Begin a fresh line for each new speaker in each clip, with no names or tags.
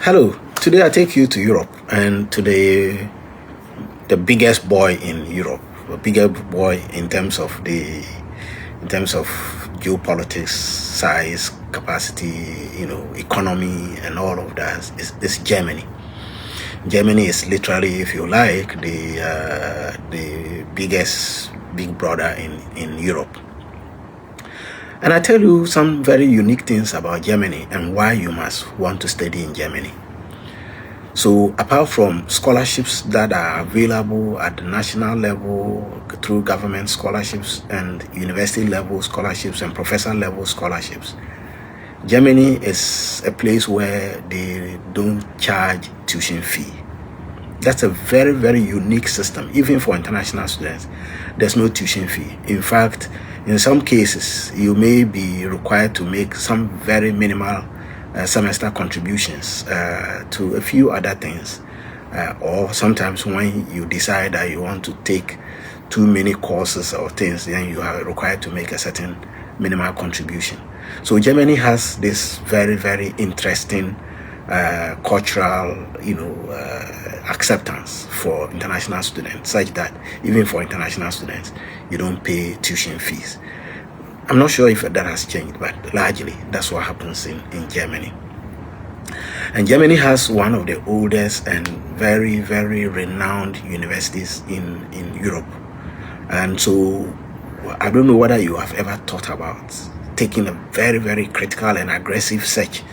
Hello, today I take you to Europe and to the biggest boy in Europe, the biggest boy in terms of geopolitics, size, capacity, economy, and all of that is Germany. Germany is literally, if you like, the biggest big brother in Europe. And I tell you some very unique things about Germany and why you must want to study in Germany. So apart from scholarships that are available at the national level through government scholarships and university level scholarships and professor level scholarships, Germany is a place where they don't charge tuition fee. That's a very, very unique system. Even for international students, there's no tuition fee. In fact, in some cases, you may be required to make some very minimal semester contributions to a few other things. Or sometimes when you decide that you want to take too many courses or things, then you are required to make a certain minimal contribution. So Germany has this very, very interesting cultural, acceptance for international students, such that even for international students, you don't pay tuition fees. I'm not sure if that has changed, but largely that's what happens in Germany. And Germany has one of the oldest and very, very renowned universities in Europe. And so I don't know whether you have ever thought about taking a very, very critical and aggressive search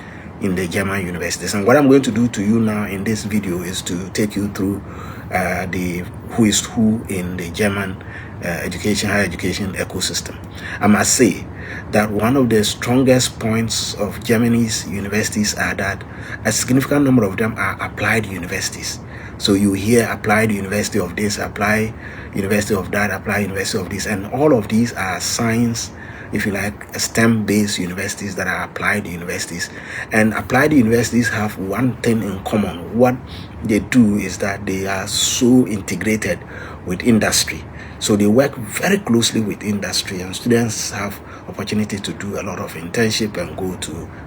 in the German universities. And what I'm going to do to you now in this video is to take you through the who is who in the German higher education ecosystem. I must say that one of the strongest points of Germany's universities are that a significant number of them are applied universities. So you hear applied university of this, applied university of that, applied university of this, and all of these are science, if you like, STEM-based universities that are applied universities. And applied universities have one thing in common. What they do is that they are so integrated with industry. So they work very closely with industry, and students have opportunity to do a lot of internship and go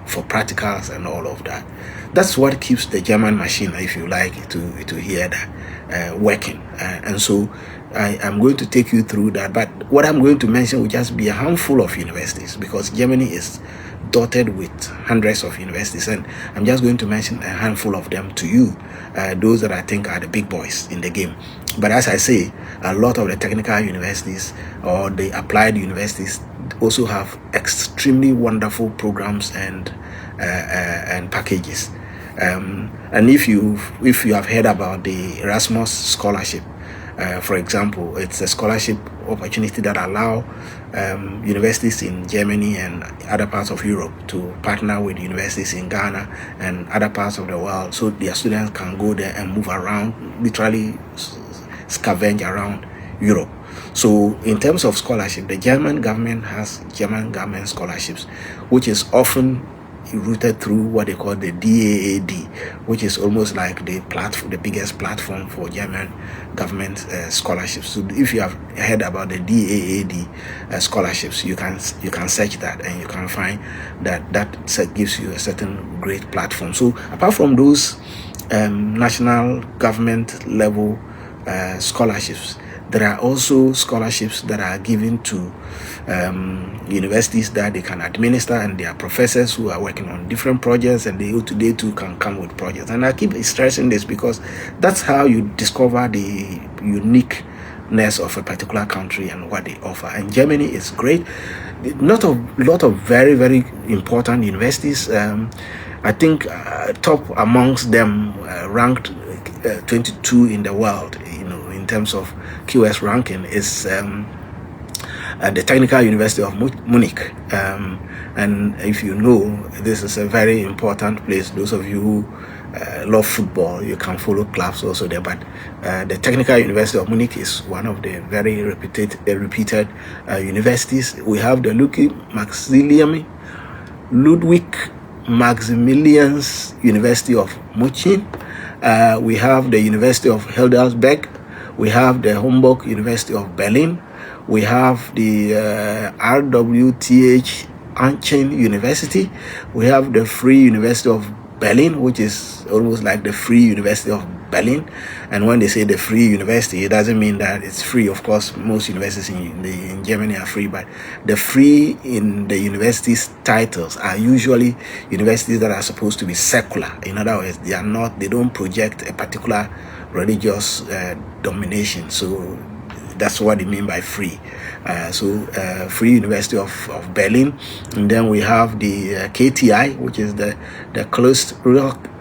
for practicals and all of that. That's what keeps the German machine, if you like, to hear that working. And so I am going to take you through that, but what I'm going to mention will just be a handful of universities, because Germany is dotted with hundreds of universities, and I'm just going to mention a handful of them to you, those that I think are the big boys in the game. But as I say, a lot of the technical universities or the applied universities also have extremely wonderful programs and packages. And if you have heard about the Erasmus scholarship, for example, it's a scholarship opportunity that allow universities in Germany and other parts of Europe to partner with universities in Ghana and other parts of the world, so their students can go there and move around, literally scavenge around Europe. So in terms of scholarship, the German government has German government scholarships, which is often routed through what they call the DAAD, which is almost like the biggest platform for German government scholarships. So if you have heard about the DAAD scholarships, you can search that and you can find that gives you a certain great platform. So apart from those national government level scholarships, there are also scholarships that are given to universities that they can administer, and there are professors who are working on different projects, and they too can come with projects. And I keep stressing this because that's how you discover the uniqueness of a particular country and what they offer. And Germany is great. Lot of very, very important universities. I think top amongst them, ranked 22 in the world, in terms of QS ranking, is the Technical University of Munich. And if you know, this is a very important place. Those of you who love football, you can follow clubs also there. But the Technical University of Munich is one of the very reputed universities. We have the Ludwig Maximilians University of München. We have the University of Heidelberg. We have the Humboldt University of Berlin. We have the RWTH Aachen University. We have the Free University of Berlin, which is almost like the Free University of Berlin. And when they say the Free University, it doesn't mean that it's free. Of course, most universities in Germany are free, but the free in the university's titles are usually universities that are supposed to be secular. In other words, they don't project a particular religious domination. So that's what they mean by free. Free University of Berlin. And then we have the KTI, which is the Klosterreich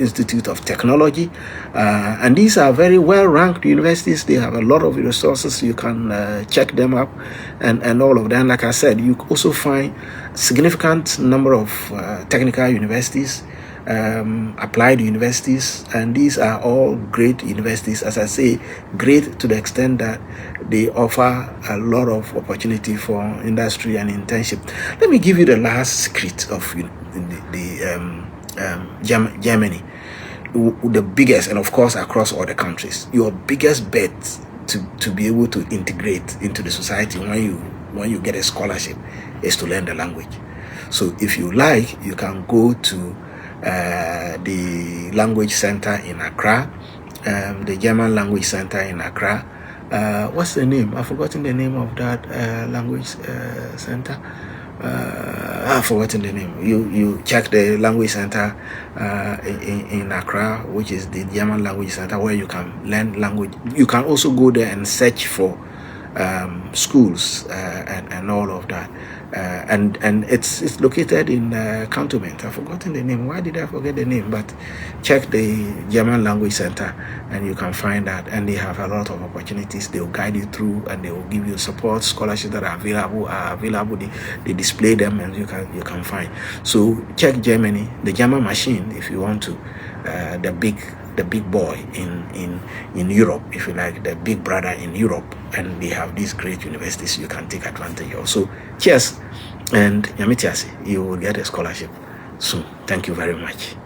Institute of Technology. And these are very well-ranked universities. They have a lot of resources. You can check them up and all of them. Like I said, you also find significant number of technical universities, applied universities, and these are all great universities. As I say, great to the extent that they offer a lot of opportunity for industry and internship. Let me give you the last secret of Germany, the biggest, and of course across all the countries, your biggest bet to be able to integrate into the society when you get a scholarship is to learn the language. So if you like, you can go to the language center in Accra, the German language center in Accra. What's the name? I've forgotten the name of that language center. I've forgotten the name. You check the language center in Accra, which is the German language center, where you can learn language. You can also go there and search for schools and all of that. And it's located in Cantonment. I've forgotten the name. Why did I forget the name? But check the German language center and you can find that. And they have a lot of opportunities. They will guide you through and they will give you support. Scholarships that are available. They display them and you can find. So check Germany, the German machine, if you want to. The big boy in Europe, if you like, the big brother in Europe, and they have these great universities you can take advantage of. So cheers, and Yamitiasi, you will get a scholarship soon. Thank you very much.